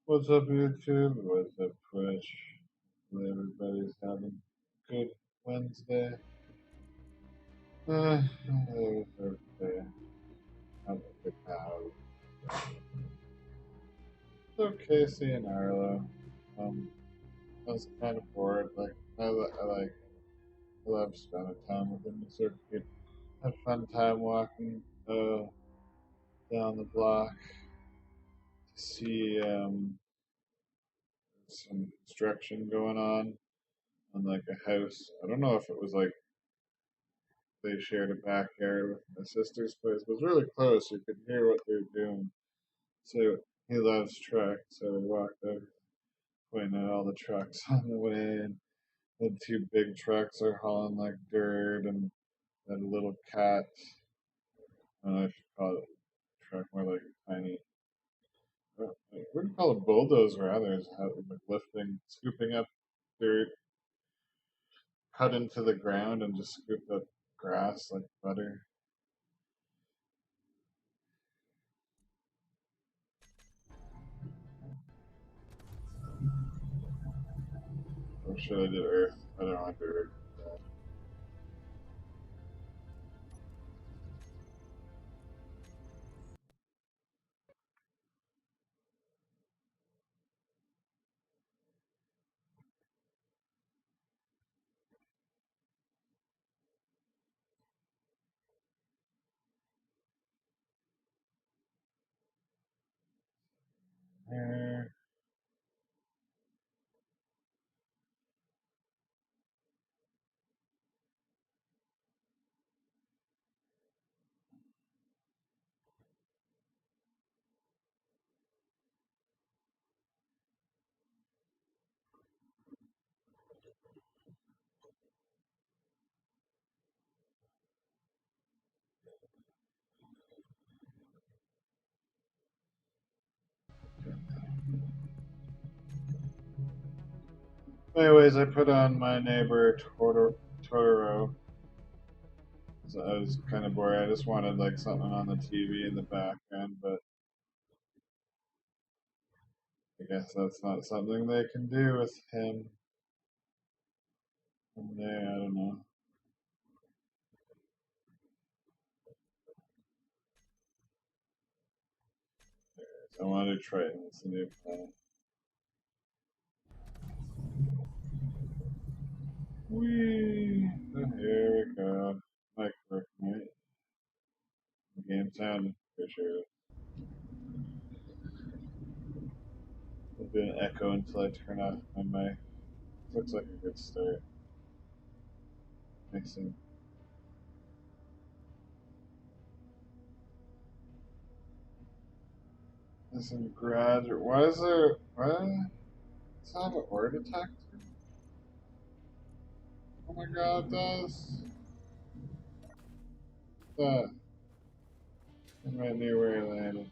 What's up, YouTube? What's up, Twitch? Hopefully everybody's having a good Wednesday. Thursday. Have a good house. So Casey and Arlo. I was kind of bored. I love spending time with them. So we could have fun time walking down the block to see some construction going on like a house. I don't know if it was like they shared a backyard with my sister's place. It was really close. You could hear what they were doing. So he loves trucks. So we walked over, pointing at all the trucks on the way. And the two big trucks are hauling like dirt, and that little cat. I don't know if you call it a truck, more like a tiny. What do you call a bulldozer? Rather, is how like lifting, scooping up dirt, cut into the ground, and just scoop up grass like butter. Or should I do earth? I don't want to do earth. Uh, Anyways, I put on my neighbor Totoro. I was kind of bored. I just wanted like something on the TV in the background, but I guess that's not something they can do with him. From there, I don't know. I want to try it. It's a new plan. Whee! Here we go. Mic work, right? Game sound for sure. There'll be an echo until I turn off my mic. Looks like a good start. Mixing. There's some garage. Why is there? What? Does it have an ore detector? Oh my god, it does. That. I'm right near where I landed.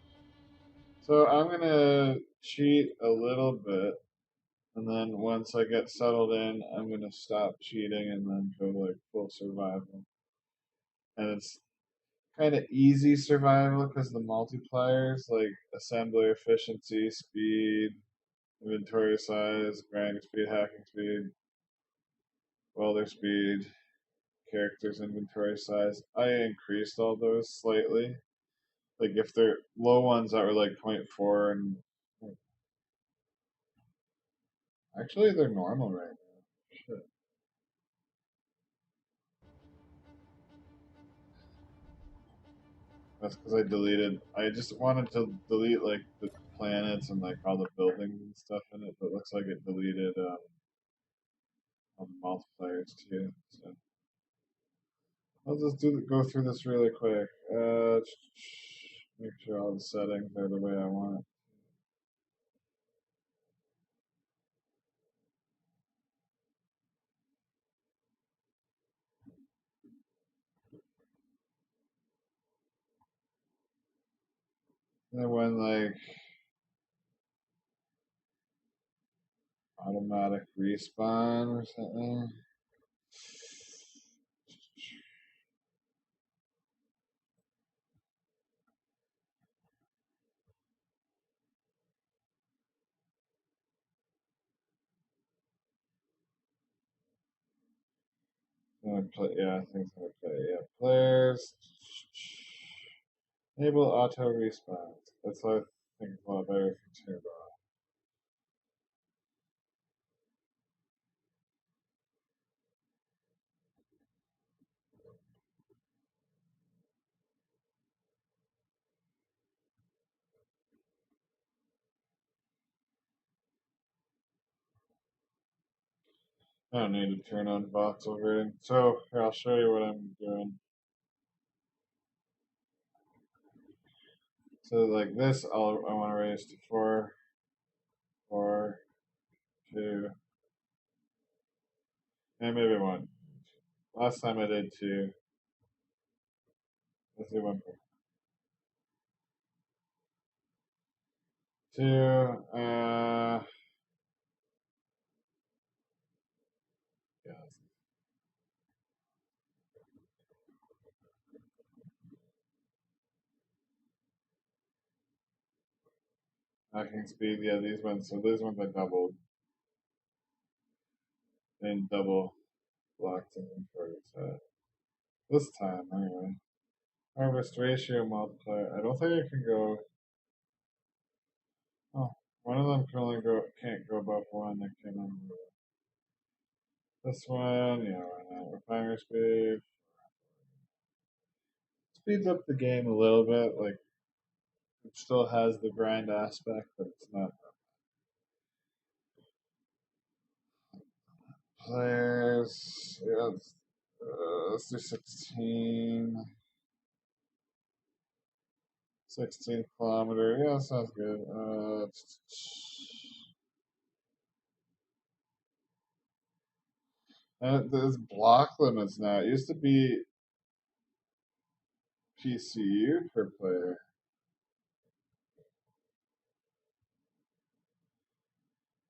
So I'm gonna cheat a little bit, and then once I get settled in, I'm gonna stop cheating and then go like full survival. And it's kind of easy survival because the multipliers like assembly efficiency, speed, inventory size, grinding speed, hacking speed, welder speed, characters inventory size. I increased all those slightly. Like if they're low ones that were like zero point 0.4 and actually they're normal right now. Shit. That's because I deleted. I just wanted to delete like the planets and like all the buildings and stuff in it, but it looks like it deleted all the multipliers too. So I'll just go through this really quick. Make sure all the settings are the way I want. And then when like automatic respawn or something. gonna play. Yeah, I think it's gonna play. Yeah, players. Enable auto respawn. That's what I think is a lot better for Turbo. I don't need to turn on box overrating. So here, I'll show you what I'm doing. So like this, I want to raise to 4, 4, 2, and maybe 1. Last time I did 2. Let's do 1 for 2. Yeah, hacking speed. Yeah, these ones. So these ones I doubled and double blocked inventory set. This time, anyway. Harvest ratio multiplier. I don't think I can go. Oh, one of them can't go above 1. I can this one, yeah, why not? Refinery speed speeds up the game a little bit. Like it still has the grind aspect, but it's not. Players, yeah, let's do 16. 16 kilometer. Yeah, sounds good. There's block limits now. It used to be PCU per player.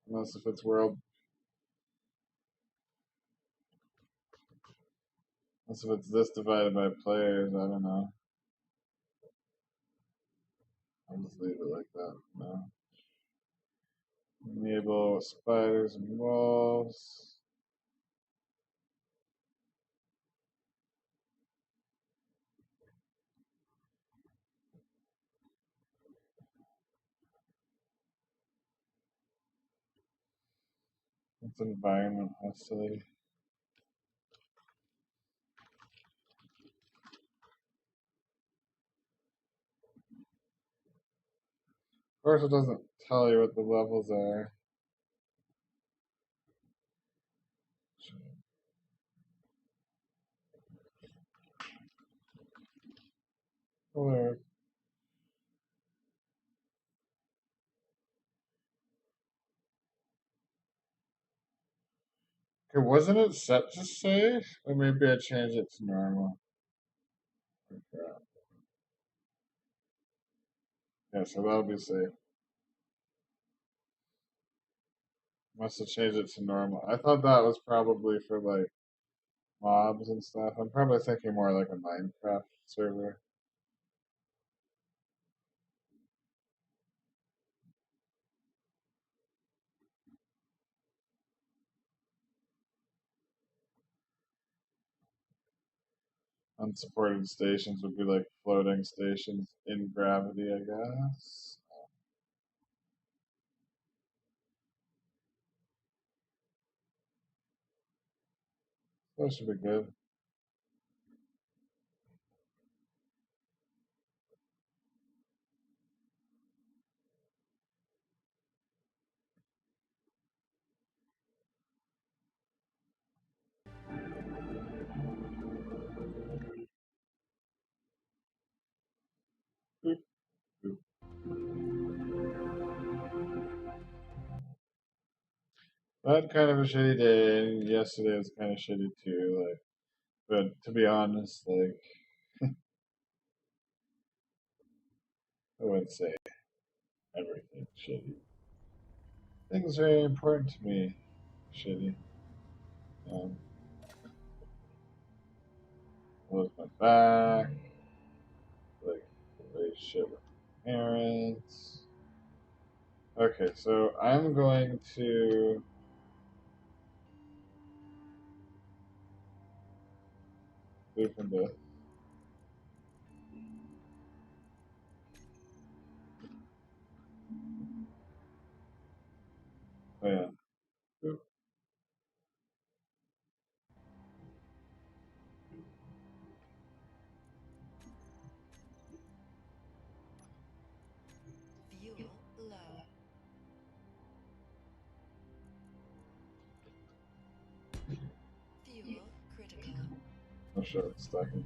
Unless if it's world. Unless if it's this divided by players. I don't know. I'll just leave it like that. No. Enable spiders and wolves. It's environment hostility. Of course, it doesn't tell you what the levels are. Okay, wasn't it set to safe? Or maybe I changed it to normal. Okay. Yeah, so that'll be safe. Must have changed it to normal. I thought that was probably for like mobs and stuff. I'm probably thinking more like a Minecraft server. Unsupported stations would be like floating stations in gravity, I guess. That should be good. Boop, boop. I had kind of a shitty day, and yesterday was kind of shitty too. Like, but to be honest, like, I wouldn't say everything shitty. Things very important to me, shitty. Um, lost my back, like, really shit with my parents. Okay, so I'm going to Open the. Oh yeah. Oop. Fuel low. Fuel critical. Not sure it's stacking.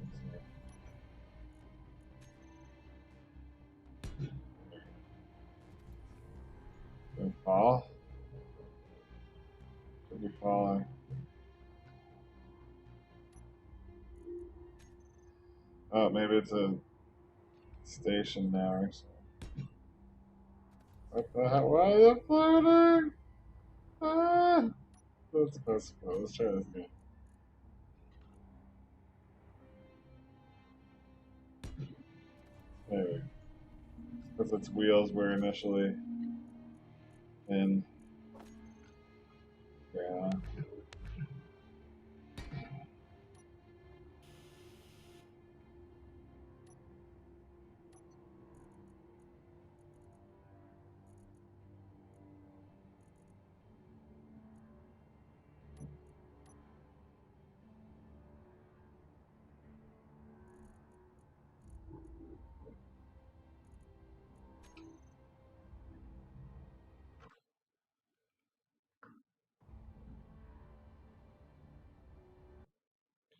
Gonna fall. Should be falling. Oh, maybe it's a station now or something. What the hell? Why is it floating? Ah! That's supposed to go. Let's try this again. There we go. Because its wheels were initially in. Yeah.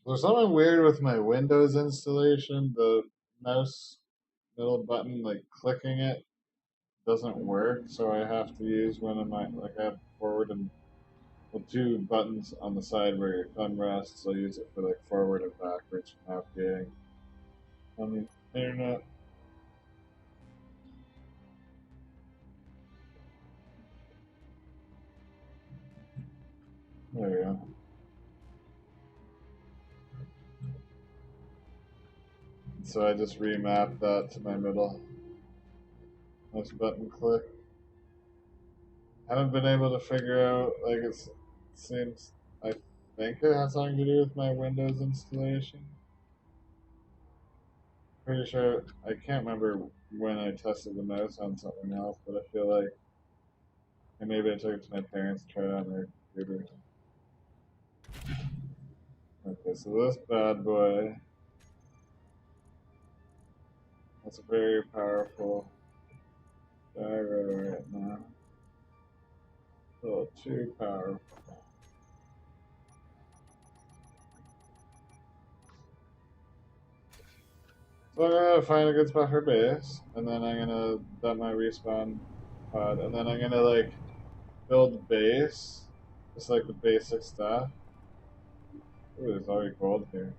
There's something weird with my Windows installation. The mouse middle button, like clicking it, doesn't work. So I have to use one of my, like I have forward and well, two buttons on the side where your thumb rests. So I use it for like forward and backwards navigating on the internet. There we go. So I just remapped that to my middle mouse button click. Haven't been able to figure out, like it seems, I think it has something to do with my Windows installation. Pretty sure, I can't remember when I tested the mouse on something else, but I feel like, and maybe I took it to my parents to try it on their computer. Okay, so this bad boy, that's a very powerful gyro right now. A little too powerful. So I'm gonna find a good spot for base, and then I'm gonna dump my respawn pod, and then I'm gonna like build base, just like the basic stuff. Ooh, it's already cold here.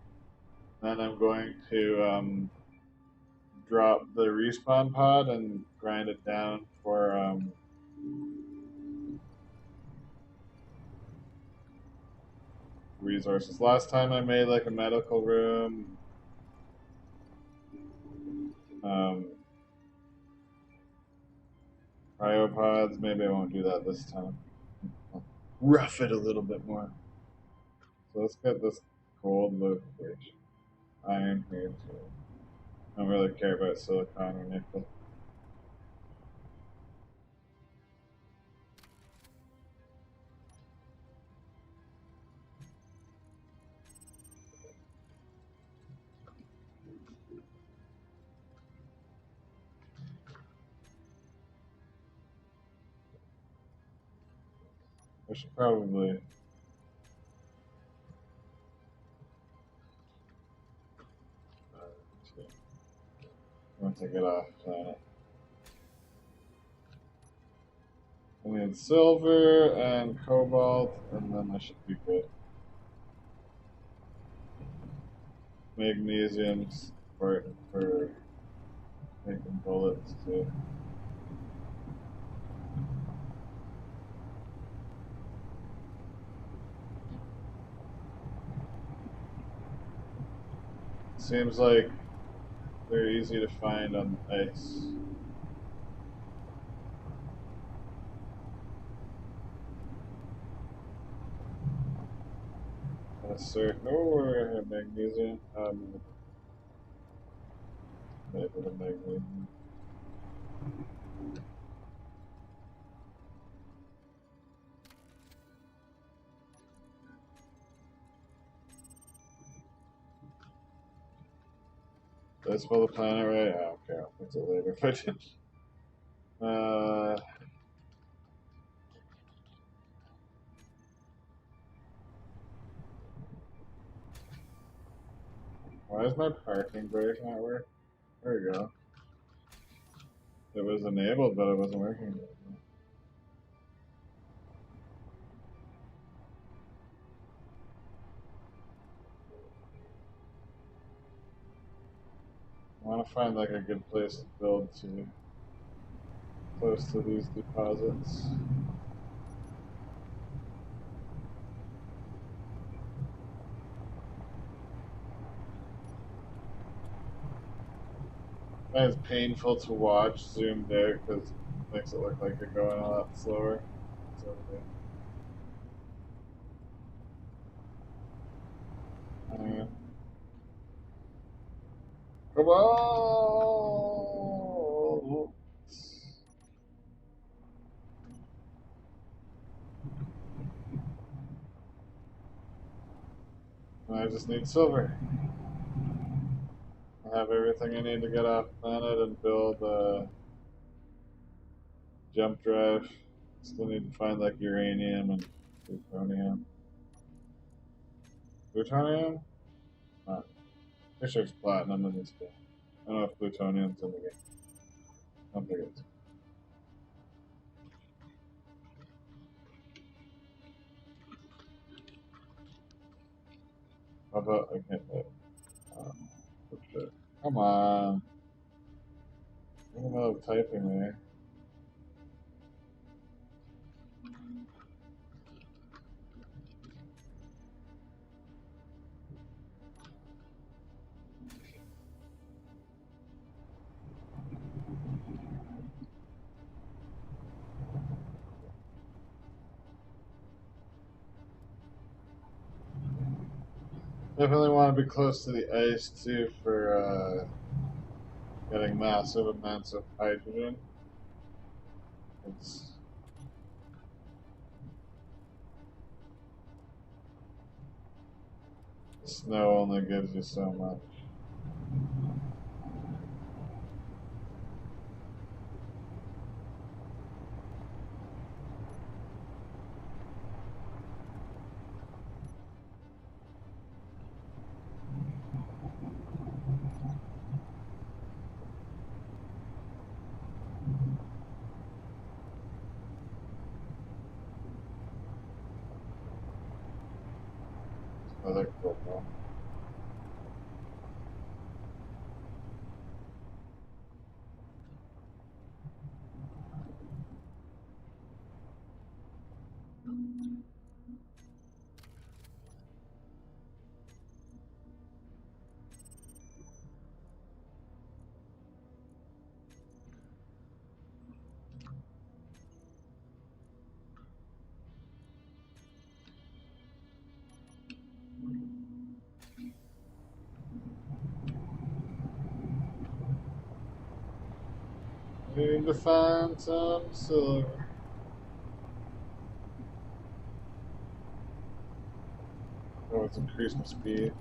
Then I'm going to drop the respawn pod and grind it down for resources. Last time I made like a medical room, um, cryopods. Maybe I won't do that this time. I'll rough it a little bit more. So let's get this gold location. Iron here too. I don't really care about silicon or nickel. I should probably. Once I get off planet. I need silver and cobalt, and then I should be good. Magnesium's for making bullets too. Seems like they're easy to find on ice. circle. Oh, we're gonna have magnesium. Maybe the magnesium. Did I spell the planet right? Oh, okay, I'll fix it later if I didn't. Why is my parking brake not working? There we go. It was enabled, but it wasn't working. I want to find like a good place to build to, close to these deposits. It's painful to watch zoomed out because it makes it look like you're going a lot slower. So, come on! I just need silver. I have everything I need to get off planet and build a jump drive. Still need to find like uranium and plutonium. Plutonium? Not. Pretty sure it's platinum in this game. I don't know if plutonium's in the game. I don't think it's. How about I can't do it? Come on. I don't know typing there. Definitely want to be close to the ice too for getting massive amounts of hydrogen. It's snow only gives you so much. Other football. Need to find some silver. Oh, it's increased my speed.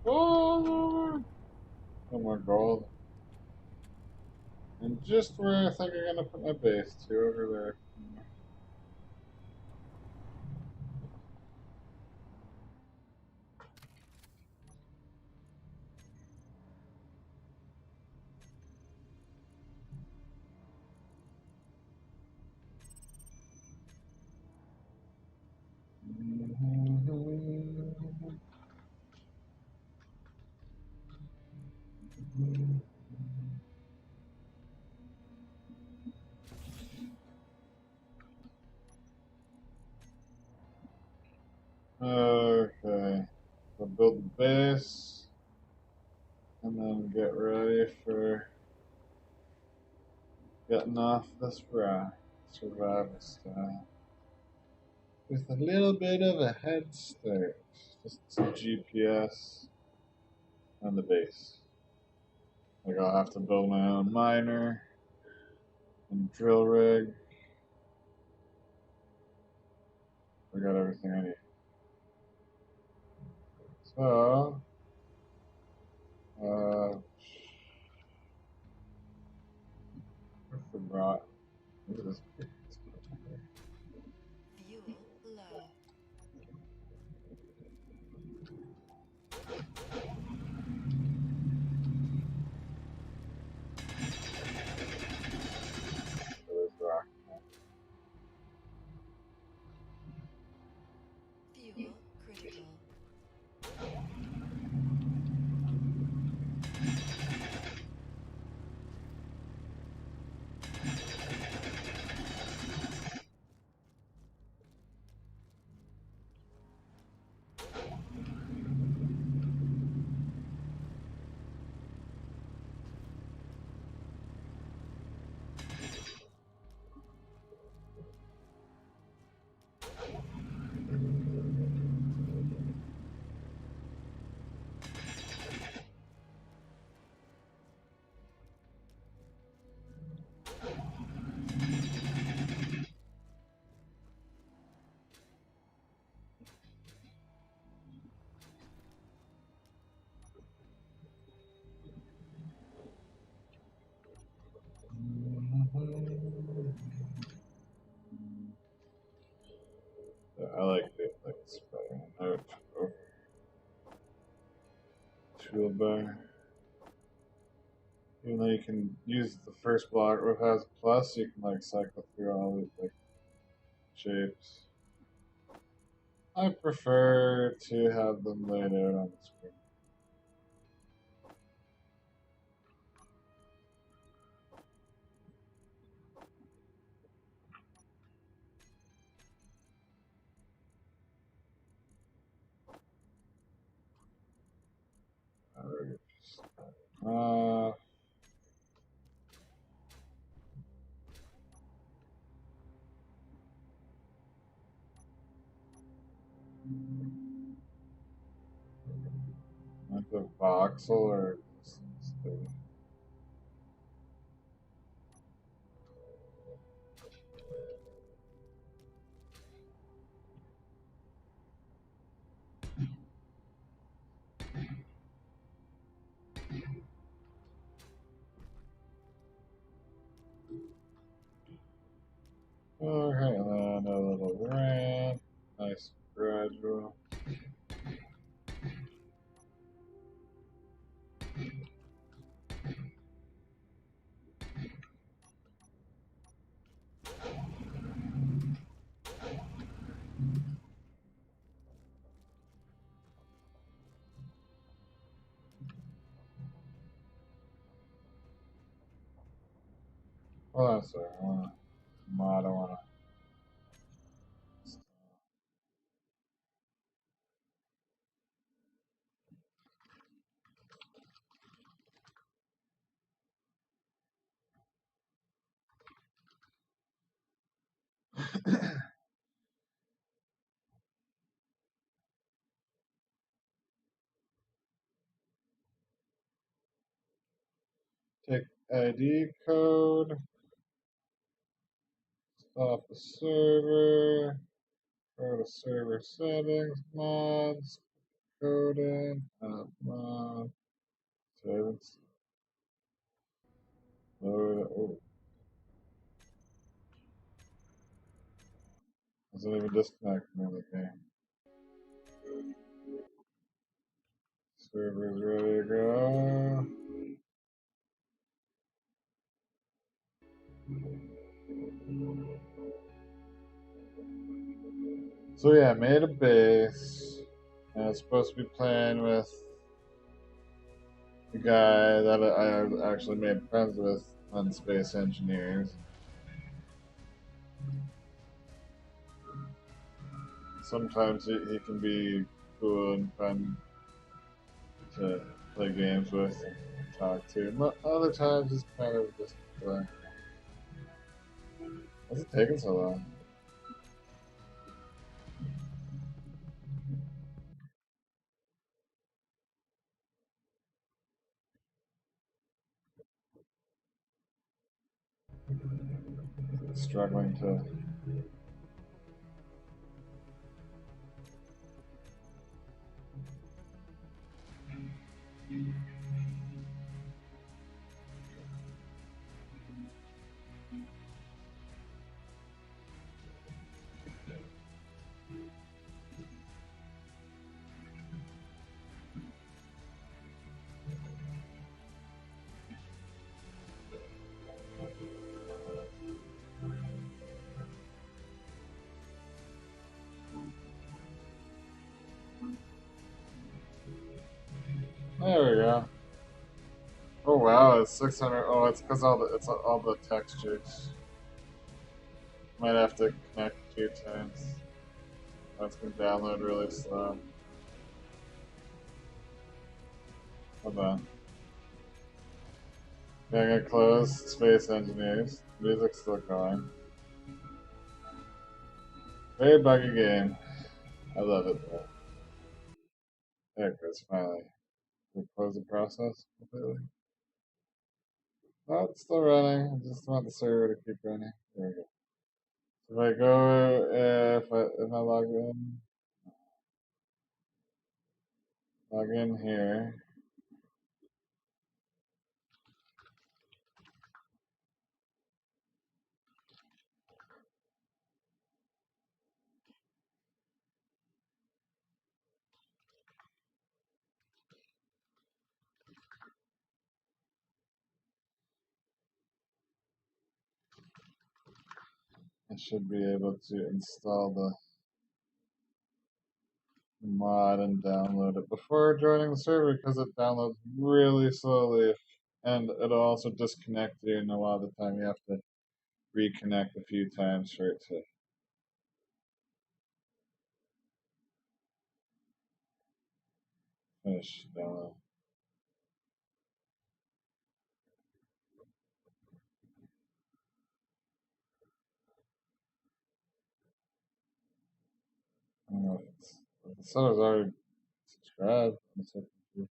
Oh, no more gold. And just where I think I'm gonna put my base, too, over there. getting off this rock, survival style, with a little bit of a head start. Just some GPS on the base. Like I'll have to build my own miner and drill rig. I got everything I need. So, where's the rock? Look at this. Fuel low. There's rock. Fuel critical. I like it, like spreading out over toolbar. Even though you can use the first block if it has plus, you can like cycle through all these like shapes. I prefer to have them laid out on the screen. Uh, like the voxel or okay, and then a little ramp, nice gradual. Hold on a second, I wanna take ID code, stop the server, go to server settings, mods, code in, mod, save and load it. Oh, doesn't even disconnect from the game. Server's ready to go. So yeah, I made a base, and it's supposed to be playing with the guy that I actually made friends with on Space Engineers. Sometimes he can be cool and fun to play games with and talk to. Other times he's kind of just taking so long? Struggling to. There we go. Oh wow, it's 600. Oh, it's because all the textures. Might have to connect a few times. That's gonna download really slow. Hold on. Yeah, I'm gonna close Space Engineers. Music's still going. Very buggy game. I love it though. There it goes, finally. We close the process completely. Oh, it's still running. I just want the server to keep running. There we go. So if I go, if I log in here. I should be able to install the mod and download it before joining the server because it downloads really slowly and it'll also disconnect you, and a lot of the time you have to reconnect a few times for it to finish download. I don't know if the seller's already subscribed. I'm so confused.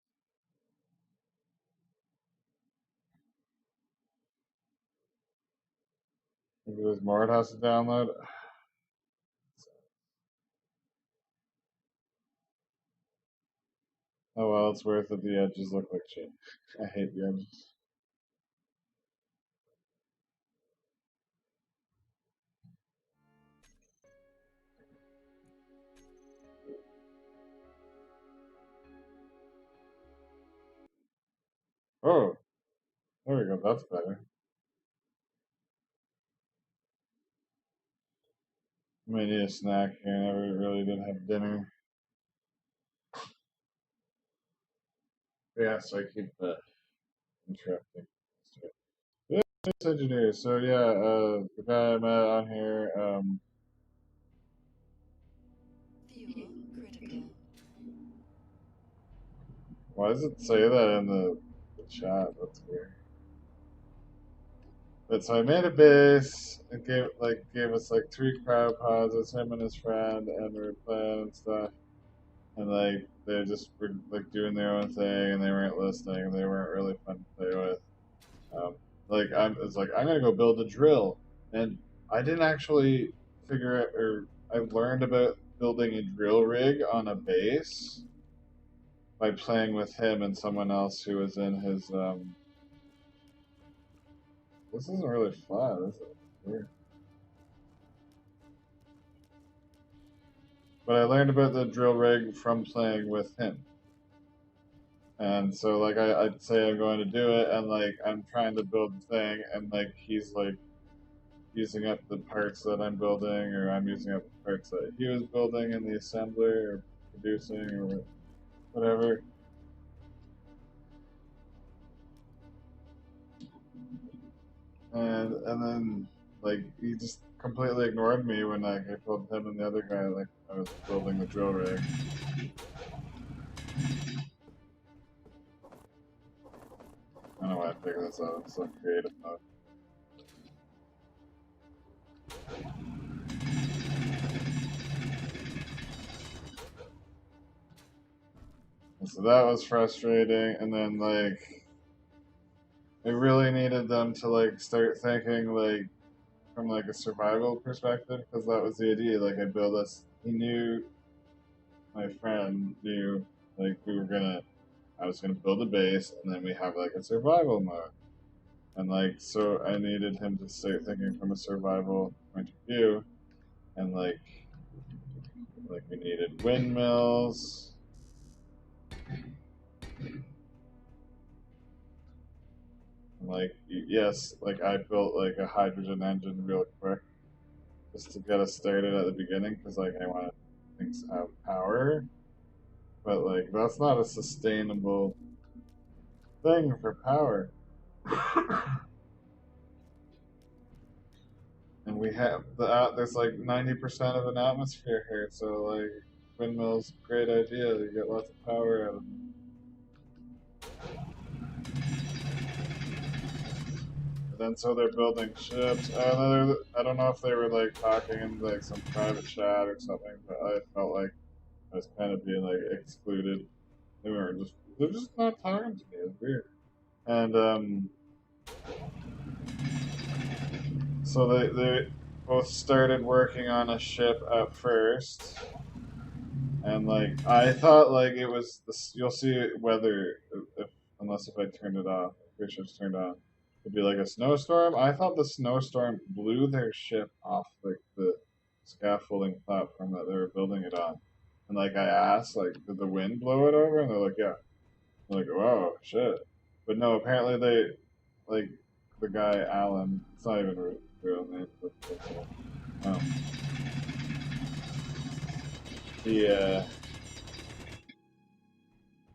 Maybe there's more it has to download. Oh well, it's worth it. The edges look like shit. I hate the edges. Oh, there we go. That's better. I may need a snack here. I never really did have dinner. But yeah, so I keep interrupting. Yeah, engineer. So yeah, the guy I met on here. Fuel critical. Why does it say that in the chat? That's weird. But so I made a base. It gave us like 3 cryopods. It's him and his friend, and we were playing and stuff. And like they just were like doing their own thing, and they weren't listening, and they weren't really fun to play with. It's like I'm gonna go build a drill, and I didn't actually figure it, or I learned about building a drill rig on a base by playing with him and someone else who was in his. This isn't really flat, is it? Weird. But I learned about the drill rig from playing with him. And so, like, I'd say I'm going to do it, and like, I'm trying to build the thing, and like, he's like using up the parts that I'm building, or I'm using up the parts that he was building in the assembly or producing or whatever. And then like he just completely ignored me when like I told him and the other guy like I was building the drill rig. I don't know why I figured this out. I'm so creative mode. so that was frustrating. And then like I really needed them to like start thinking like from like a survival perspective because that was the idea. Like I built this. He knew my friend knew like I was gonna build a base and then we have like a survival mode. And like so I needed him to start thinking from a survival point of view and like we needed windmills. And like yes, like I built like a hydrogen engine real quick just to get us started at the beginning because like I wanted things to have power. But like that's not a sustainable thing for power. And we have there's like 90% of an atmosphere here, so like windmills, great idea. You get lots of power out of them. And then so they're building ships. I don't know if they were like talking in like some private chat or something, but I felt like I was kind of being like excluded. They're just not talking to me. It's weird. And so they both started working on a ship at first. And like I thought, like it was this. You'll see whether if unless if I turned it off, if your ship's turned on, it'd be like a snowstorm. I thought the snowstorm blew their ship off like the scaffolding platform that they were building it on. And like I asked, like, did the wind blow it over? And they're like, yeah. I'm like, wow, shit. But no, apparently they like the guy Alan. It's not even a real name. Um, he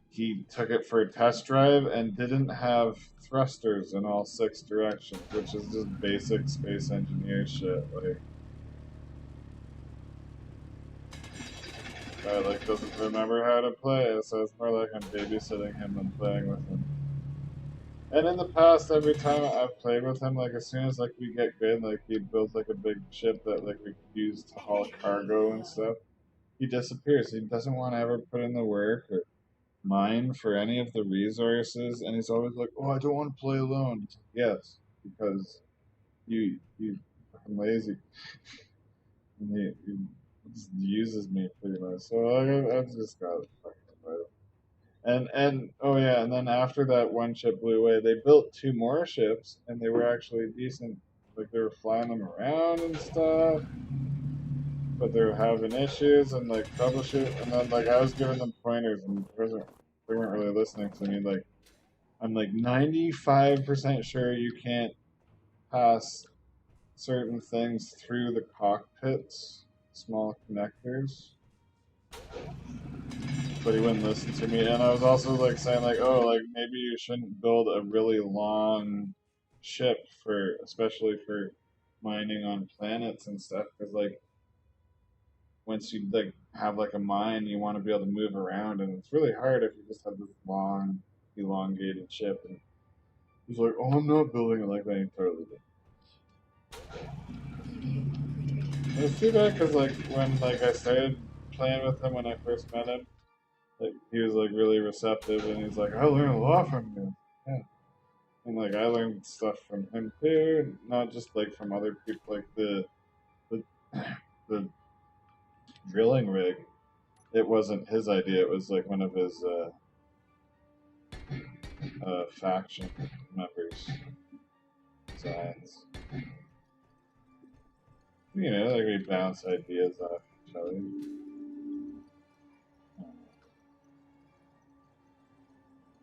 he took it for a test drive and didn't have thrusters in all 6 directions, which is just basic space engineer shit. Like, guy like doesn't remember how to play it, so it's more like I'm babysitting him than playing with him. And in the past, every time I've played with him, like as soon as like we get good, like he builds like a big ship that like we could use to haul cargo and stuff. He disappears. He doesn't want to ever put in the work or mine for any of the resources, and he's always like, "Oh, I don't want to play alone." Yes, because you fucking lazy, and he just uses me pretty much. So like, I've just got to fucking invite him. And oh yeah, and then after that one ship blew away, they built 2 more ships, and they were actually decent. Like they were flying them around and stuff, but they were having issues and like troubleshoot. And then like I was giving them pointers, and they weren't really listening to me. Like I'm like 95% sure you can't pass certain things through the cockpits, small connectors. But he wouldn't listen to me. And I was also like saying like, oh, like maybe you shouldn't build a really long ship for, especially for mining on planets and stuff, because like once you like have like a mine, you want to be able to move around, and it's really hard if you just have this long, elongated ship. And he's like, oh, I'm not building it like that. He totally did. It's too bad because like when like I started playing with him when I first met him, like he was like really receptive and he's like, I learned a lot from you. Yeah. And like I learned stuff from him too, not just like from other people. Like the the drilling rig, it wasn't his idea. It was like one of his faction members' designs. You know, like we bounce ideas off each other.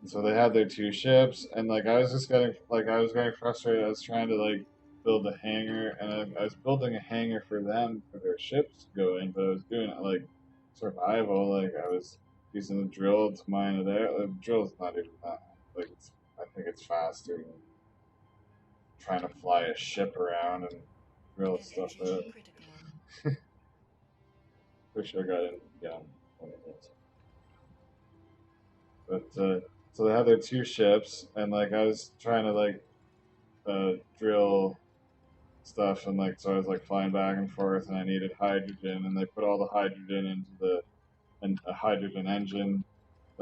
And so they had their 2 ships, and like I was just getting like I was getting frustrated. I was trying to like build a hangar, and I was building a hangar for them for their ships to go in, but I was doing it like survival. Like I was using the drill to mine it out. The drill's not even that like I think it's faster than trying to fly a ship around and drill stuff out. Wish I got in yeah. But so they had their 2 ships, and like I was trying to like drill stuff, and like so I was like flying back and forth, and I needed hydrogen, and they put all the hydrogen into a hydrogen engine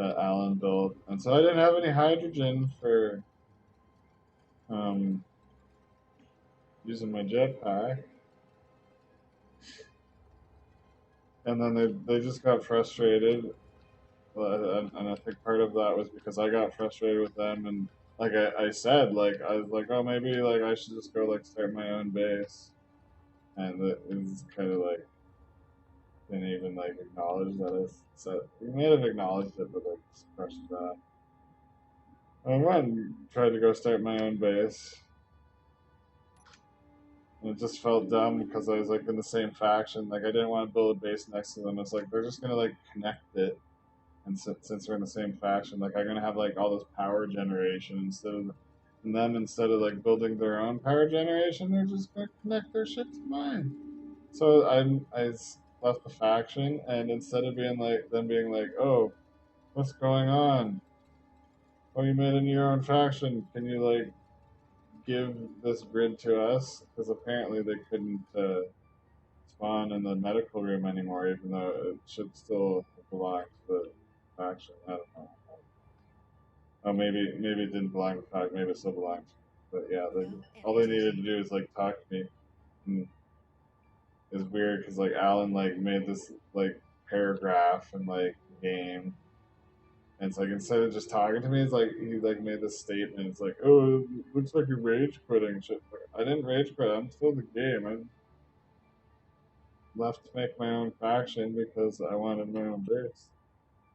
that Alan built, and so I didn't have any hydrogen for um, using my jetpack. And then they just got frustrated, and I think part of that was because I got frustrated with them, and like I said, like I was like, oh, maybe like I should just go like start my own base, and it was kind of like didn't even like acknowledge that I said we may have acknowledged it, but like just crushed that. I went and tried to go start my own base, and it just felt dumb because I was like in the same faction. Like I didn't want to build a base next to them. It's like they're just gonna like connect it, and since we're in the same faction, like I'm gonna have like all this power generation instead of like building their own power generation, they're just gonna connect their shit to mine. So I left the faction, and instead of being like them being like, oh, what's going on? Oh, you made a your own faction. Can you like give this grid to us? Because apparently they couldn't spawn in the medical room anymore, even though it should still belong to the faction. I don't know. Oh, maybe it didn't belong to Pac. Maybe it still belongs. But yeah, all they needed to do is like talk to me. And it's weird because like Alan like made this like paragraph in like game, and it's like instead of just talking to me, it's like he like made this statement. It's like, oh, it looks like you're rage quitting. Shit, I didn't rage quit. I'm still in the game. I left to make my own faction because I wanted my own base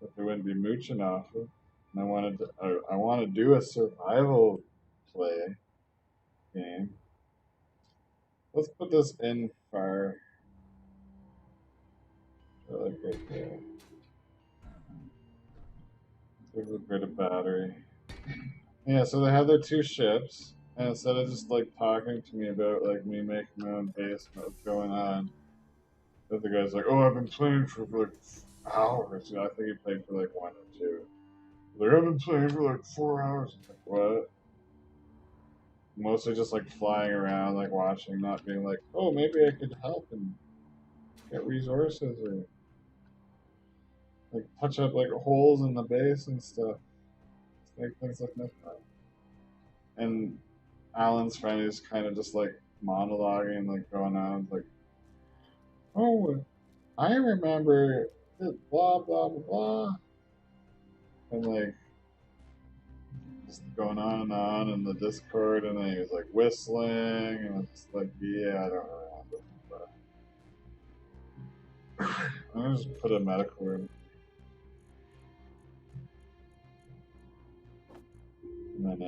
that they wouldn't be mooching off of. And I want to do a survival play game. Let's put this in fire. Like right there. There's a bit of battery. Yeah, so they have their two ships, and instead of just like talking to me about like me making my own base and what's going on, the other guy's like, "Oh, I've been playing for like hours." You know, I think he played for like 1 or 2. Like I've been playing for like 4 hours. I'm like, what? Mostly just like flying around, like watching, not being like, "Oh, maybe I could help and get resources or like touch up like holes in the base and stuff, make things look nice." And Alan's friend is kind of just like monologuing, like going on, like, "Oh, I remember blah blah blah blah," and like just going on in the Discord, and then he was like whistling, and it's like, yeah, I don't remember, but I'm gonna just put a medical room, and then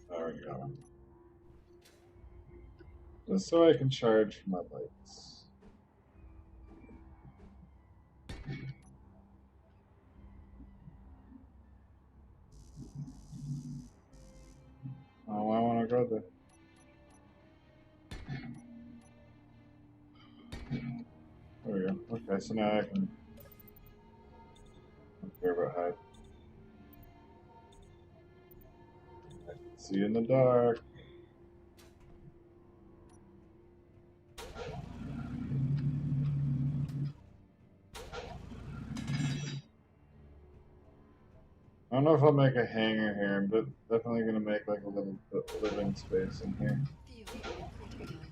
there we go, just so I can charge my lights. Oh, I want to go there. There we go. Okay, so now I can. I don't care about height. I can see in the dark. I don't know if I'll make a hangar here, but definitely gonna make like a little living space in here. Fuel critical.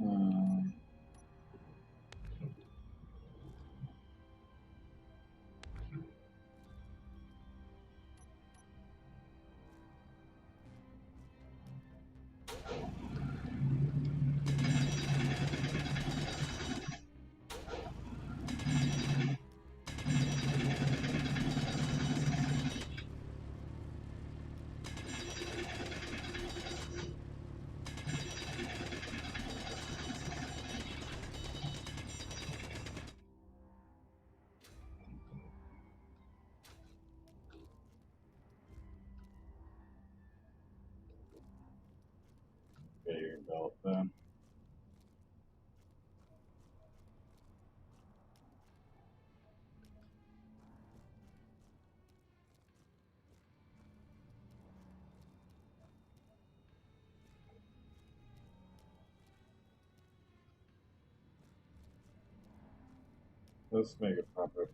Um, Bigger belt then. Let's make it pop up.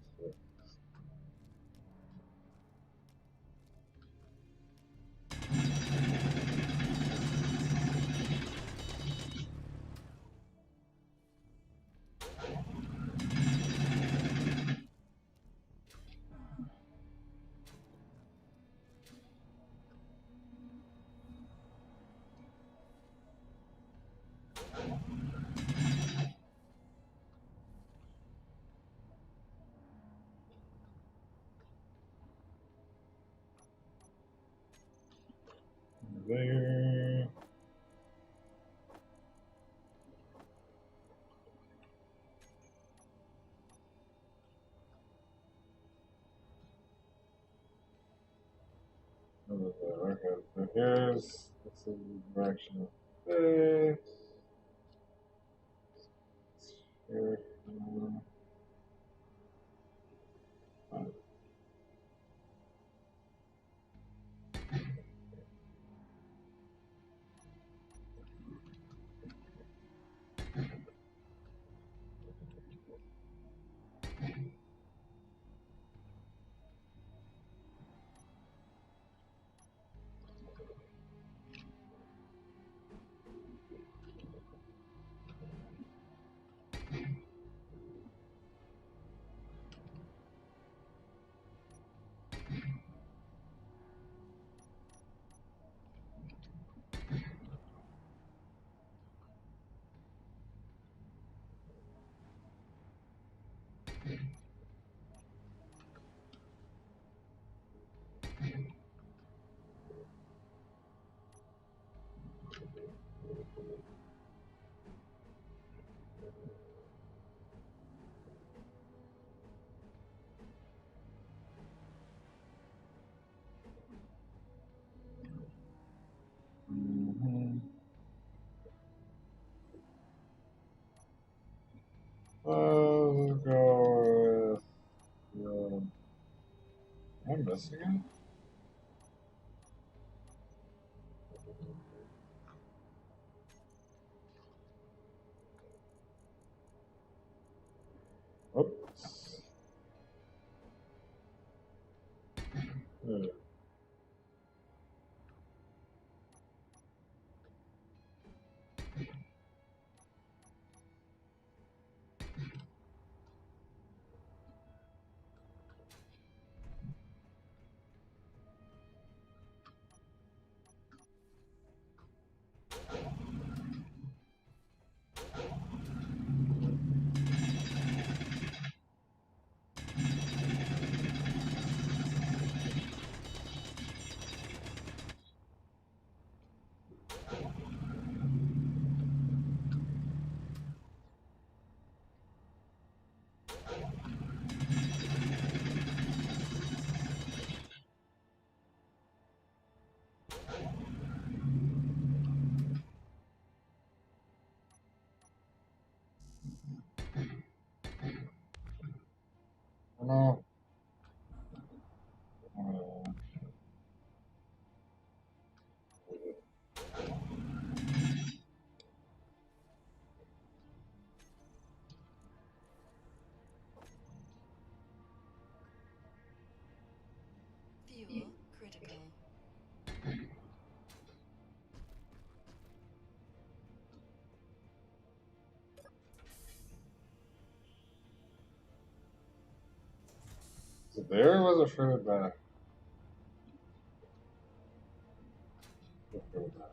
There. Okay, so here's this is the direction of this. Here. Mm-hmm. We'll go with. Am I missing it? Oops. There. Oh no. Uh, Fuel critical. is it there or was it further back? Further back.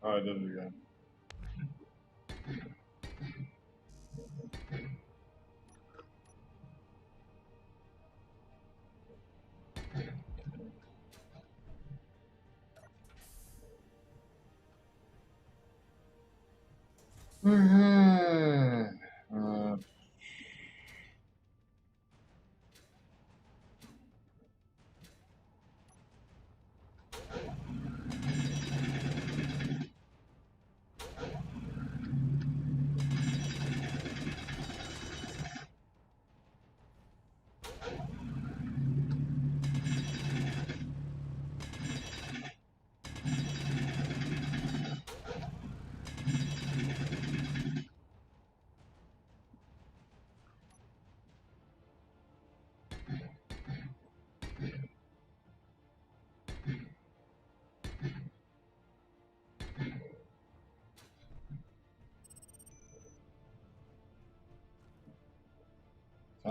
Oh, I did it again. uh,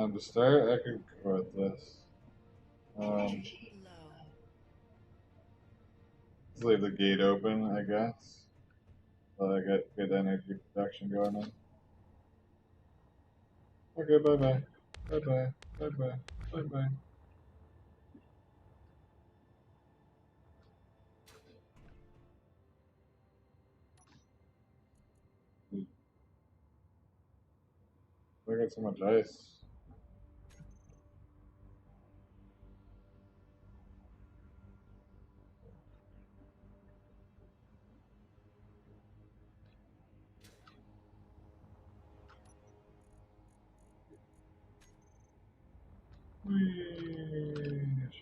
time to start. I could go with this. Energy low. Let's leave the gate open, I guess. Let I get good energy production going on. Okay, bye bye. Bye bye. Bye bye. Bye bye. I got so much ice. We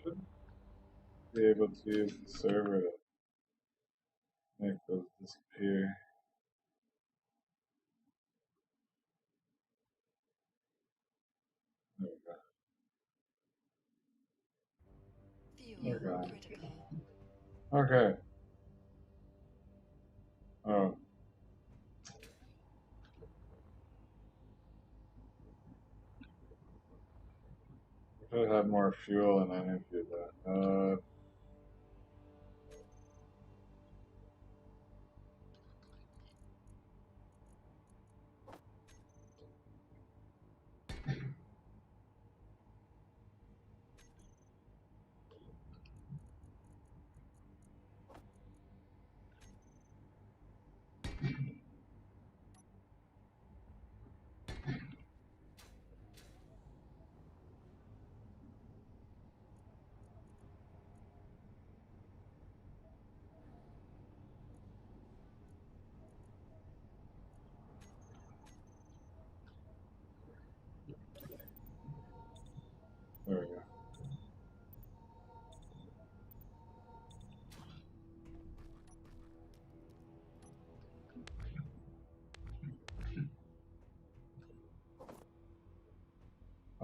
should be able to use the server to make those disappear. There we Fuel go. critical. Okay. Oh. I should have more fuel and energy though.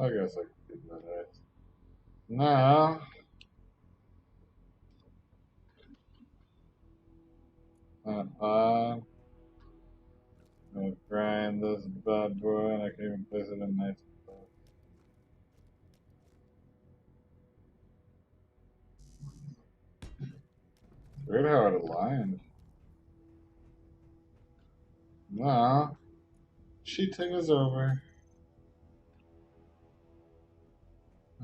I guess I could do that. Now, on. I'm gonna grind this bad boy, and I can even place it in nice. Weird how it aligned. Now, cheating is over.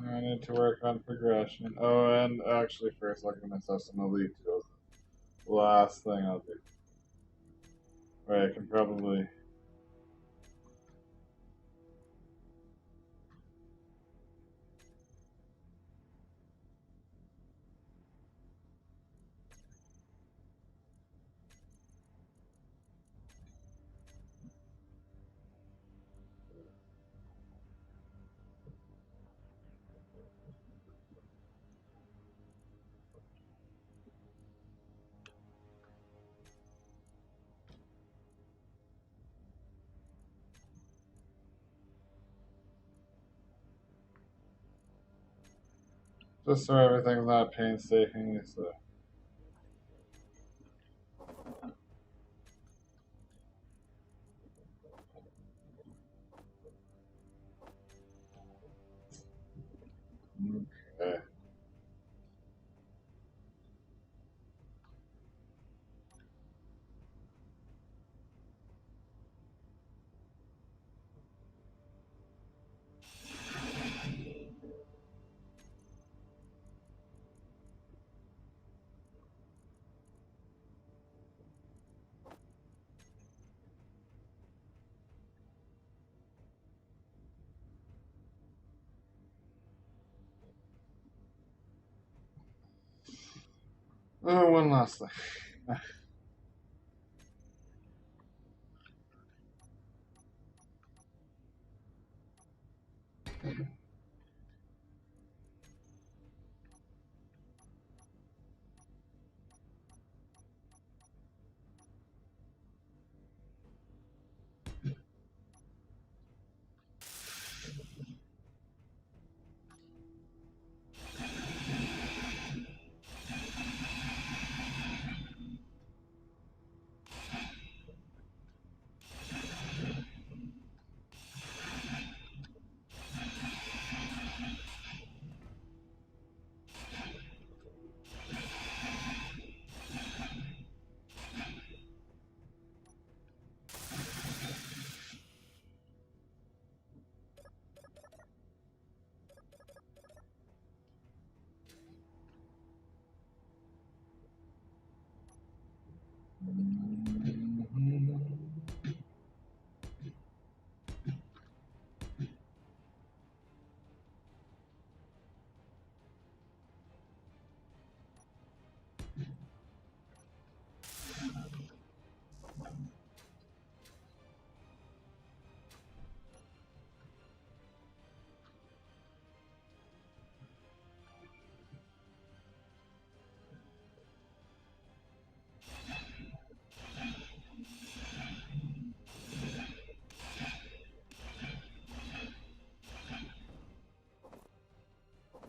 I need to work on progression. Oh, and actually, first, I'm gonna assess some elite tools. Last thing I'll do. Right, I can probably. Just so everything's not painstakingly so. Okay. Oh, one last thing.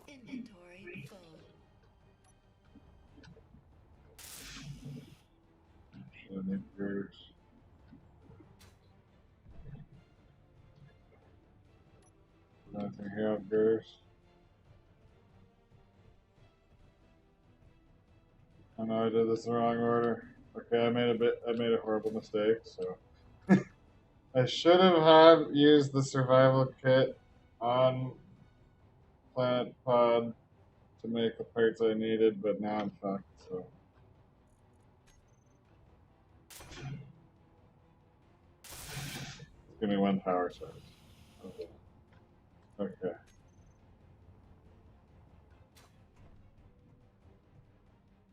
Inventory full. Should need girders. Nothing here of girders. I know I did this in the wrong order. Okay, I made a horrible mistake, so I should have used the survival kit on Planet Pod to make the parts I needed, but now I'm fucked, so. Give me one power source. Okay. Okay.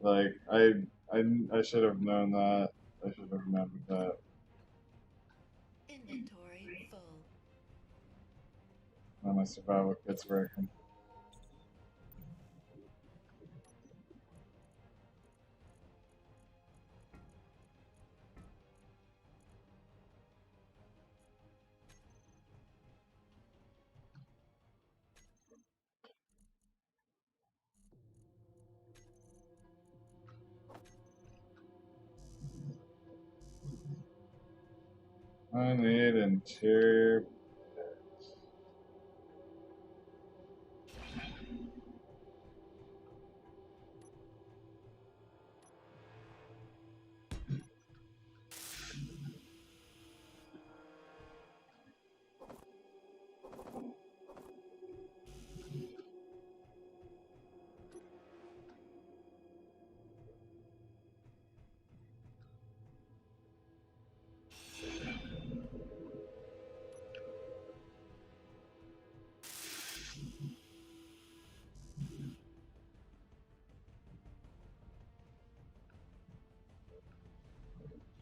Like, I should have known that. I should have remembered that. Inventory full. Now my survival kit's working. I need interior.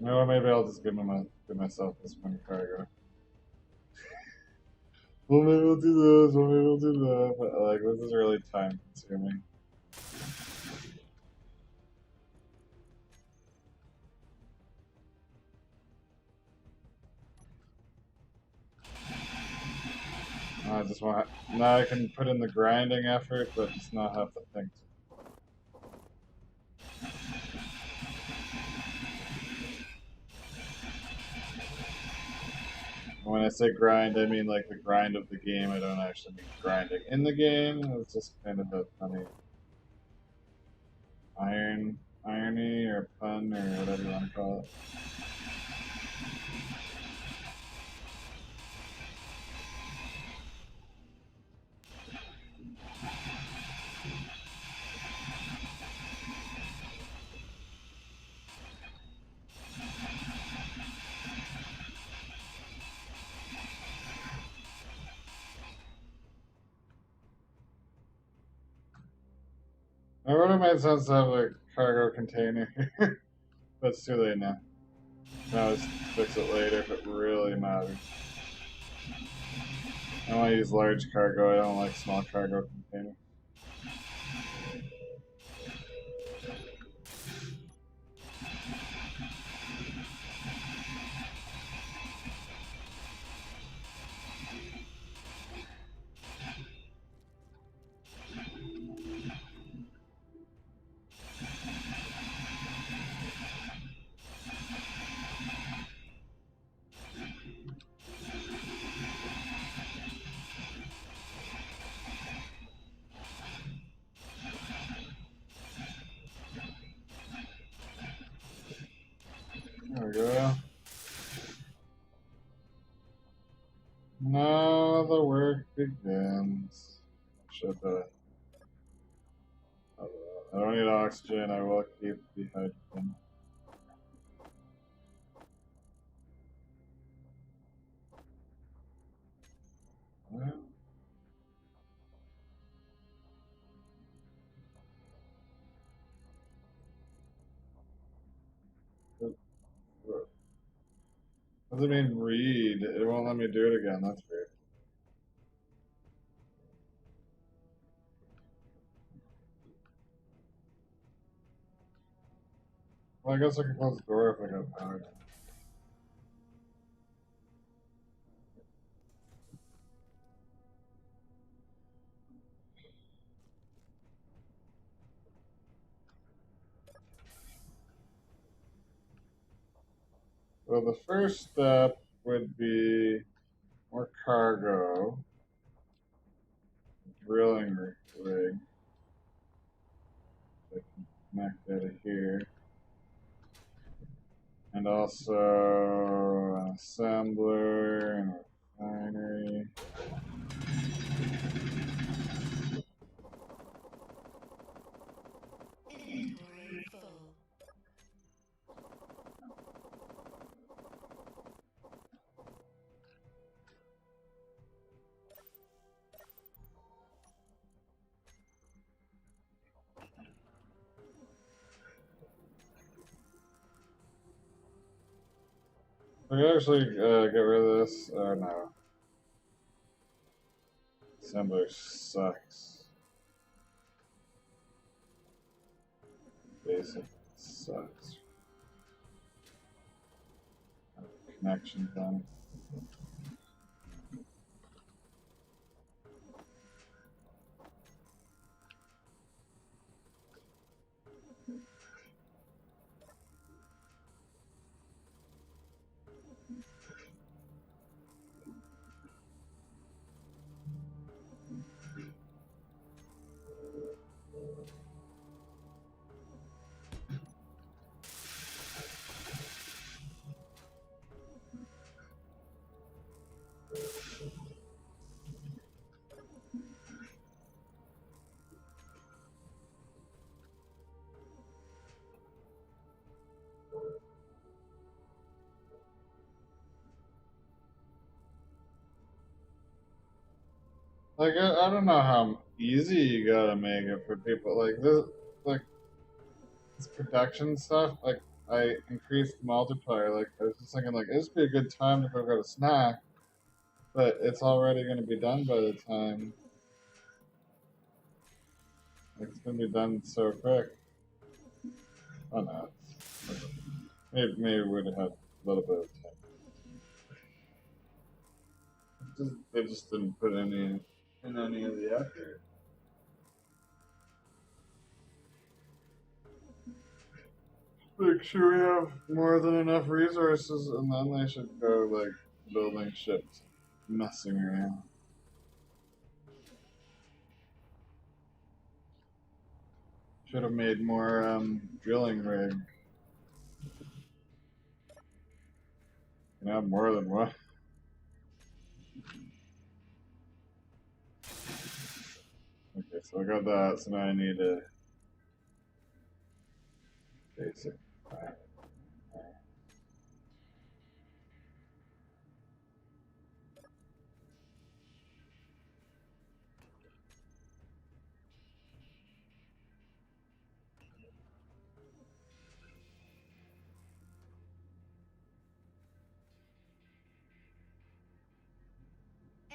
You know, maybe I'll just give myself this one cargo. Well, maybe we'll do this. Well, maybe we'll do that. But like, this is really time consuming. I just want now I can put in the grinding effort, but just not have to think. When I say grind, I mean like the grind of the game. I don't actually mean grinding in the game. It's just kind of a funny irony or pun or whatever you want to call it. I would have made sense to have a cargo container, but it's too late now. Now just fix it later if it really matters. I want to use large cargo. I don't like small cargo container. There we go. Now the work begins. Should I don't need oxygen. I will keep the hydrogen. What does it mean read? It won't let me do it again. That's weird. Well, I guess I can close the door if I got power. Well, the first step would be more cargo, drilling rig. I can connect out of here. And also an assembler and a refinery. Inventory full. I can actually get rid of this. No. Assembler sucks. Basic sucks. Connection done. Like I don't know how easy you gotta make it for people. Like this production stuff. Like I increased the multiplier. Like I was just thinking, like this would be a good time to go get a snack, but it's already gonna be done by the time. Like, it's gonna be done so quick. Oh no, maybe we'd have had a little bit of time. They just didn't put any in any of the effort. Make sure we have more than enough resources, and then they should go like building ships, messing around. Should have made more drilling rig. You can have more than one. Okay, so I got that. So now I need a basic.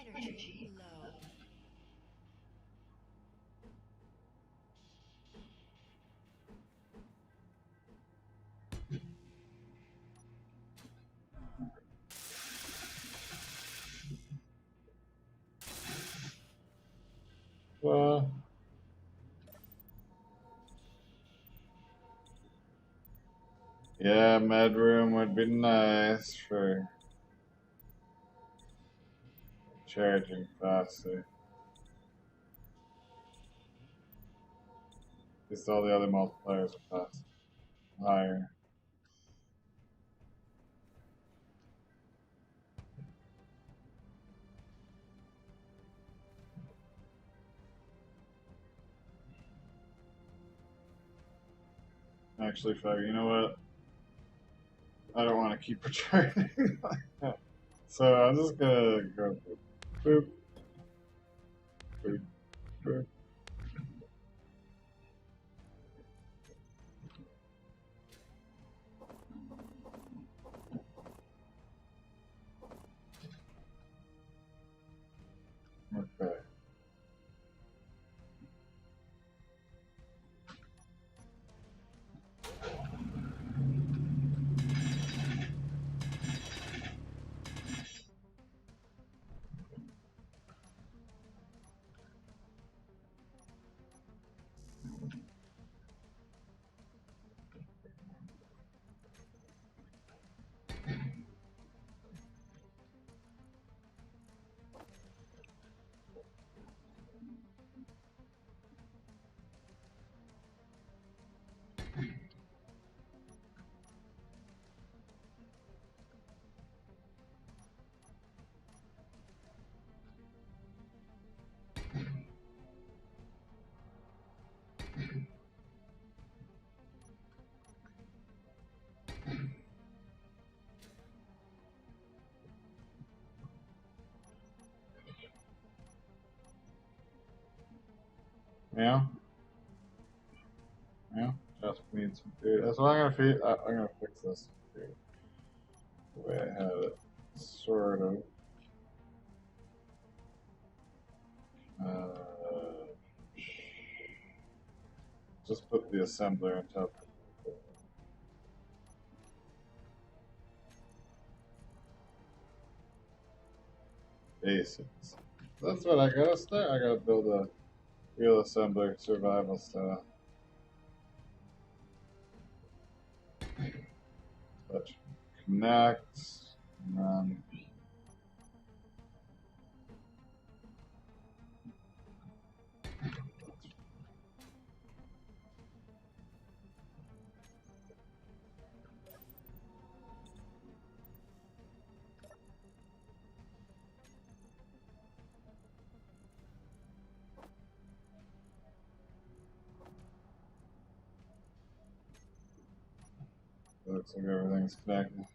Energy low. Well, yeah, med room would be nice for charging faster. Just all the other multipliers are fast, higher. Actually, fuck, you know what? I don't want to keep returning like that. So I'm just gonna go boop, boop, boop. Okay. Yeah, yeah. Just need some food. That's why I'm gonna feed. I'm gonna fix this food the way I had it, sort of. Just put the assembler on top. Basics. That's what I gotta start. I gotta build a real assembler survival style. Touch connect. And then looks like everything's connected.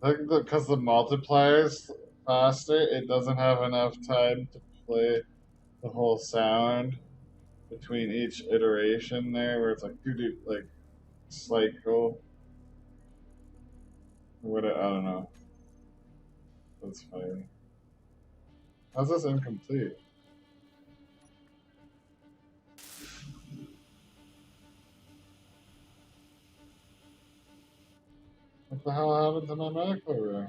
I think because the multiplier's faster, it doesn't have enough time to play the whole sound between each iteration there, where it's like doo doo, like cycle. What I don't know. That's funny. How's this incomplete? What the hell happened to my medical room?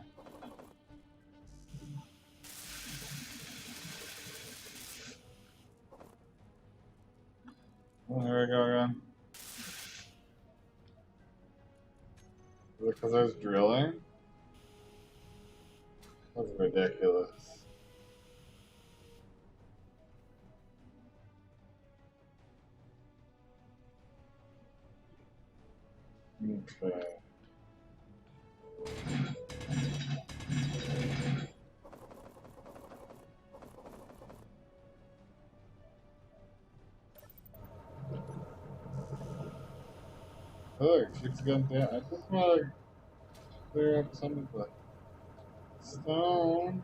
Oh, here we go again. Is it because I was drilling? That's ridiculous. Okay. Oh, it keeps getting down. I just want to clear up some of the stone.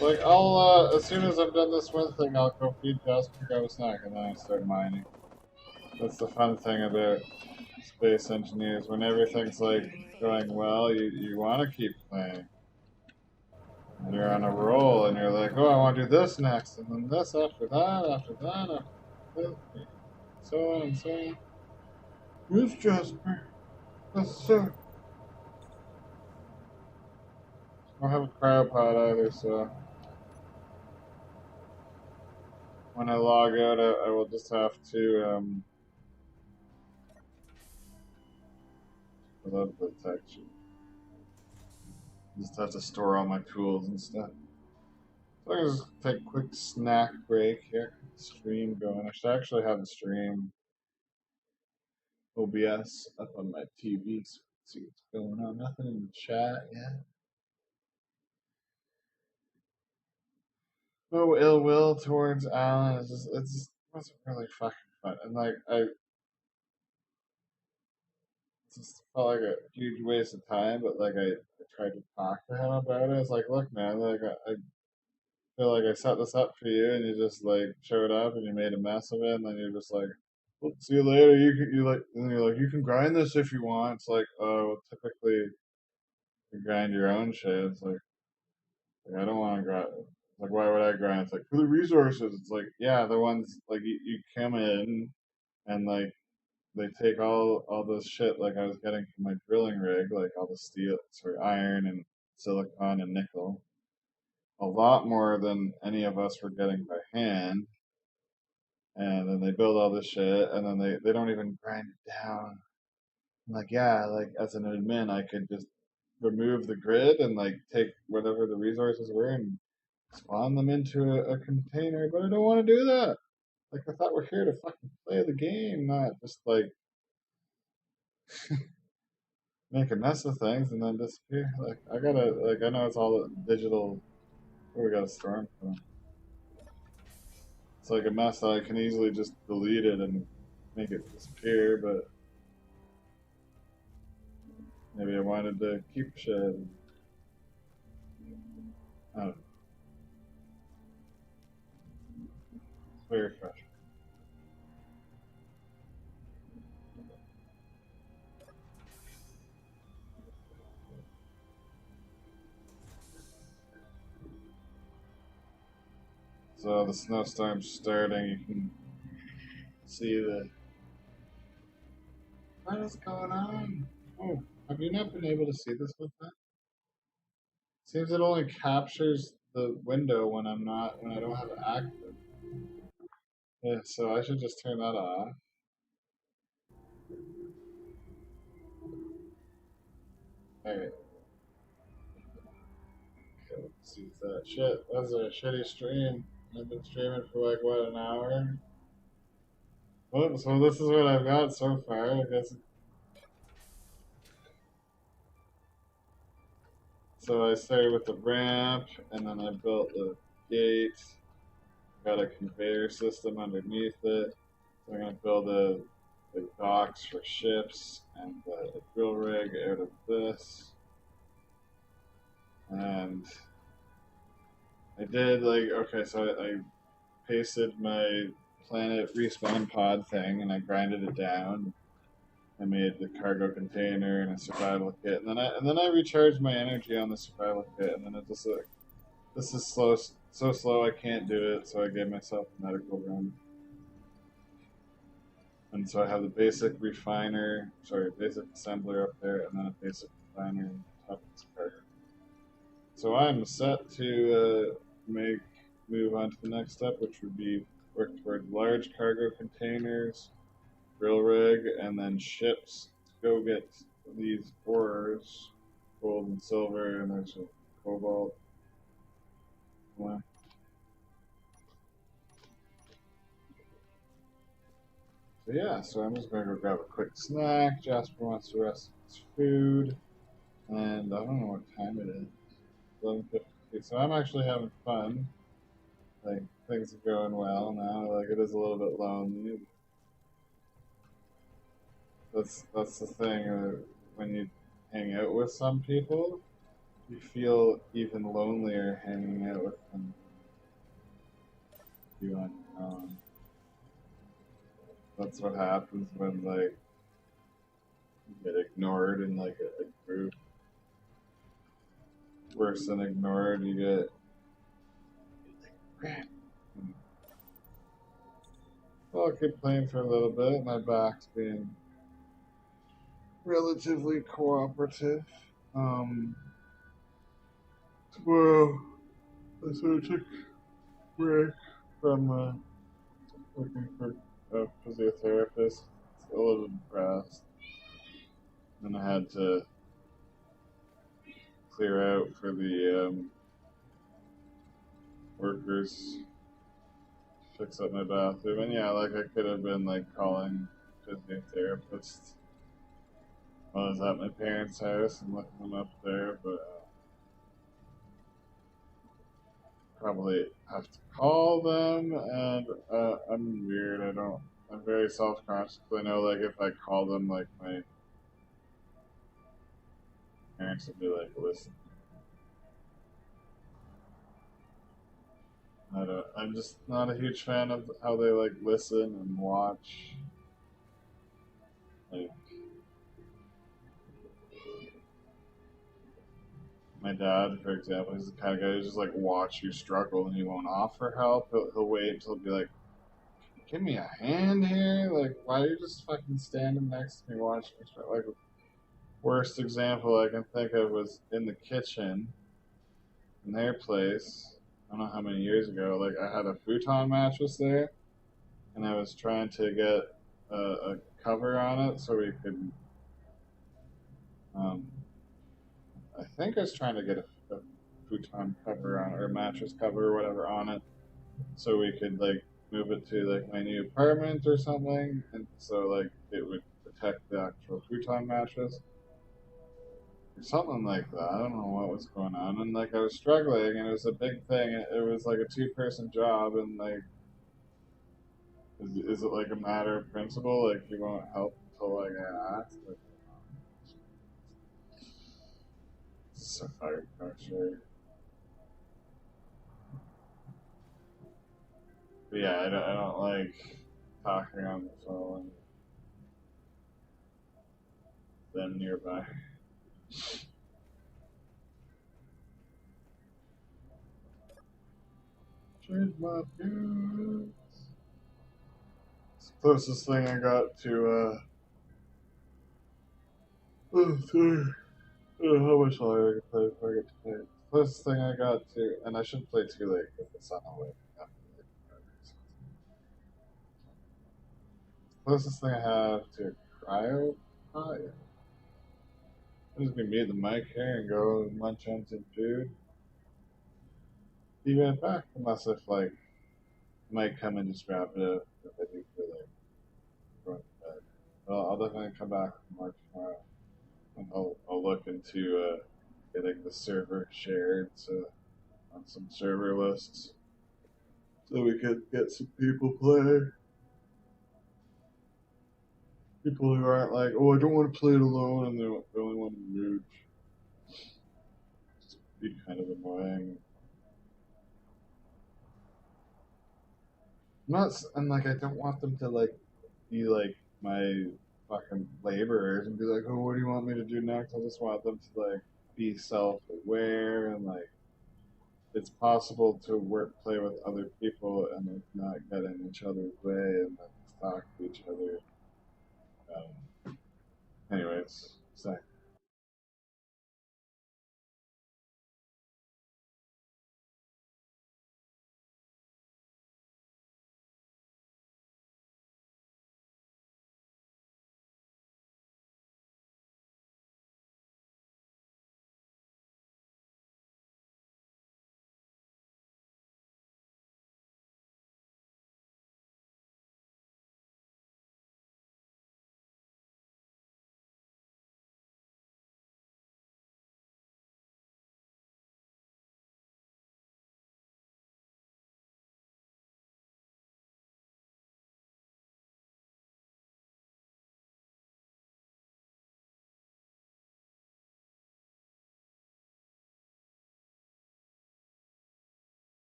Like, as soon as I've done this one thing, I'll go feed Jasper, grab a snack, and then I start mining. That's the fun thing about space engineers. When everything's like going well, you want to keep playing. And you're on a roll, and you're like, oh, I want to do this next, and then this after that, after that, after this, so on and so on. Where's Jasper? Yes, sir. I don't have a cryopod either, so when I log out, I will just have to flood protection. Just have to store all my tools and stuff. So I can just take a quick snack break here. Stream going. I should actually have the stream OBS up on my TV so see what's going on. Nothing in the chat yet. No ill will towards Alan. It just wasn't really fucking fun. And like I just felt like a huge waste of time, but like I tried to talk to him about it. It's like, look man, like I feel like I set this up for you and you just like showed up and you made a mess of it and then you're just like, well, see you later. You like and you're like, you can grind this if you want. It's like, oh well, typically you grind your own shit. It's like I don't want to grind. Like why would I grind? It's like for the resources. It's like yeah, the ones like you come in and like they take all this shit like I was getting from my drilling rig, like all the steel, sorry, iron and silicon and nickel, a lot more than any of us were getting by hand. And then they build all this shit, and then they don't even grind it down. I'm like, yeah, like as an admin, I could just remove the grid and like take whatever the resources were and spawn them into a container, but I don't want to do that. Like I thought we're here to fucking play the game, not just like make a mess of things and then disappear. Like I gotta, like I know it's all digital. Where we got a storm from. It's like a mess that I can easily just delete it and make it disappear, but maybe I wanted to keep shit. I don't know. It's very fresh. So the snowstorm's starting. You can see what is going on? Oh, have you not been able to see this with that? Seems it only captures the window when when I don't have it active. Yeah, so I should just turn that off. Alright. See that shit. That was a shitty stream. I've been streaming for like what, an hour? Well, so this is what I've got so far. I guess. So I started with the ramp, and then I built the gate. Got a conveyor system underneath it. So I'm gonna build a like docks for ships and a drill rig out of this. And I did like okay, so I pasted my planet respawn pod thing, and I grinded it down. I made the cargo container and a survival kit, and then I recharged my energy on the survival kit, and then it just like this is slow, so slow I can't do it, so I gave myself a medical run. And so I have the basic refiner, sorry, basic assembler up there, and then a basic refiner on top of this cargo. So I'm set to move on to the next step, which would be work toward large cargo containers, drill rig, and then ships to go get these ores, gold and silver, and there's a cobalt. One. So yeah, so I'm just gonna go grab a quick snack. Jasper wants to rest his food, and I don't know what time it is. 11:50. So I'm actually having fun. Like things are going well now. Like it is a little bit lonely. That's the thing. When you hang out with some people, you feel even lonelier hanging out with them. You on your own. That's what happens when like you get ignored in like a group. Worse than ignored, you get. Well, I'll keep playing for a little bit. My back's being relatively cooperative. Tomorrow, I sort of took a break from looking for a physiotherapist. It's a little depressed. And I had to clear out for the workers, fix up my bathroom. And yeah, like I could have been like calling physiotherapists while I was at my parents' house and looking them up there, but probably have to call them. And I'm weird. I'm very self-conscious. I know like if I call them, like my parents would be like, listen. I'm just not a huge fan of how they like listen and watch. Like my dad, for example, he's the kind of guy who just like watch you struggle and he won't offer help. He'll wait until he'll be like, "Give me a hand here." Like, why are you just fucking standing next to me watching me struggle? Like, worst example I can think of was in the kitchen in their place. I don't know how many years ago. Like, I had a futon mattress there, and I was trying to get a cover on it so we could. Um, I think I was trying to get a futon cover on or a mattress cover or whatever on it, so we could like move it to like my new apartment or something, and so like it would protect the actual futon mattress or something like that. I don't know what was going on, and like I was struggling, and it was a big thing. It was like a two-person job, and like is it like a matter of principle? Like you won't help until like I ask. Like, so fire pressure. But yeah, I don't like talking on the phone. Them nearby. Change my views. It's the closest thing I got to oh, sorry. I don't know how much longer I can play before I get to play it. Closest thing I got to, and I shouldn't play too late because the sun will wake up. Closest thing I have to a cryo pie. I'm just gonna mute the mic here and go munch on some food. be right back. Unless if like I might come and just grab it if I do feel like going to bed. Well, I'll definitely come back from work tomorrow and I'll look into getting the server shared so on some server lists so we could get some people playing. People who aren't like, oh, I don't want to play it alone, and they only want to move. Just be kind of annoying. I'm not, and like, I don't want them to like be like my fucking laborers and be like, oh, what do you want me to do next? I just want them to like be self-aware and like it's possible to play with other people and like not get in each other's way and like talk to each other. Anyways, so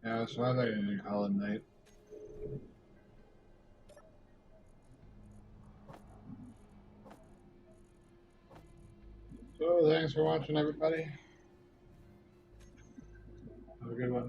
yeah, so I think I'm gonna call it night. So thanks for watching, everybody. Have a good one.